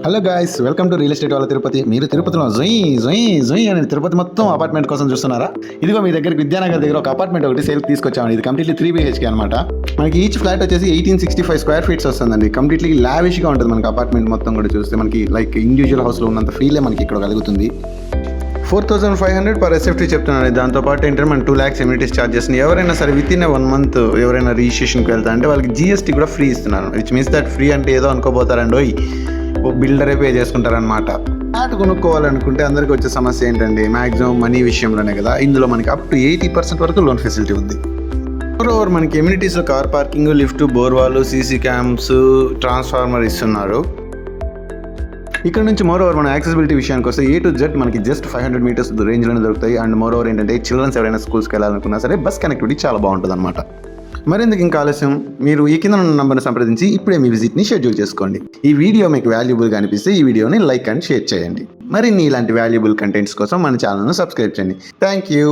Hello guys, welcome to real estate వాళ్ళ తిరుపతి. మీరు తిరుపతిలో జొయ్ జొయ్ జొయ్ అని తిరుపతి మొత్తం అపార్ట్మెంట్ కోసం చూస్తున్నారా? ఇదిగో మీ దగ్గరికి విద్యానగర్ దగ్గర ఒక అపార్ట్మెంట్ ఒకటి సేల్కి తీసుకొచ్చామండి. ఇది కంప్లీట్లీ 3 BHK అనమాట. మనకి ఈచ్ ఫ్లాట్ వచ్చేసి 1865 స్క్వేర్ ఫీట్స్ వస్తుందండి. కంప్లీట్లీ లావిష్గా ఉంటుంది మనకి అపార్ట్మెంట్ మొత్తం కూడా చూస్తే. మనకి లైక్ ఇండివిజువల్ హౌస్లో ఉన్నంత ఫీలే మనకి ఇక్కడ కలుగుతుంది. 4500 పర్ ఎస్ఎఫ్టీ చెప్తున్నాను. దాంతోపాటు ఏంటంటే మన 2 lakhs ఎమ్యూనిటీస్ ఛార్జెస్ని ఎవరైనా సరే విత్ ఇన్ 1 month ఎవరైనా రిజిస్ట్రేషన్కి వెళ్తా అంటే వాళ్ళకి GST కూడా ఫ్రీ ఇస్తున్నారు. విచ్ మీన్స్ దట్ ఫ్రీ అంటే ఏదో అనుకోపోతారండి, ఓ బిల్డరే పే చేసుకుంటారనమాట. ఫ్లాట్ కొనుక్కోవాలనుకుంటే అందరికీ వచ్చే సమస్య ఏంటండి, మ్యాక్సిమం మనీ విషయంలోనే కదా. ఇందులో మనకి అప్ టు 80% వరకు లోన్ ఫెసిలిటీ ఉంది. ఓవర్ మనకి ఎమ్యూనిటీస్లో car parking, lift, borewell, CC cams, transformer ఇస్తున్నారు. ఇక్కడ నుంచి మోరోవర్ మన యాక్సెసిబిలిటీ విషయానికి వస్తే A to Z మనకి జస్ట్ 500 meters రేంజ్లోనే దొరుకుతాయి. అండ్ మోరోవర్ ఏంటంటే చిల్డ్రన్స్ ఎవరైనా స్కూల్స్కి వెళ్ళాలనుకున్నా సరే బస్ కనెక్టివిటీ చాలా బాగుంటుంది అనమాట. మరెందుకు ఇంకా ఆలస్యం, మీరు ఈ కింద ఉన్న నంబర్ని సంప్రదించి ఇప్పుడే మీ విజిట్ని షెడ్యూల్ చేసుకోండి. ఈ వీడియో మీకు వాల్యుబుల్గా అనిపిస్తే ఈ వీడియోని లైక్ అండ్ షేర్ చేయండి. మరిన్ని ఇలాంటి వాల్యుబుల్ కంటెంట్స్ కోసం మన ఛానల్ను సబ్స్క్రైబ్ చేయండి. Thank you.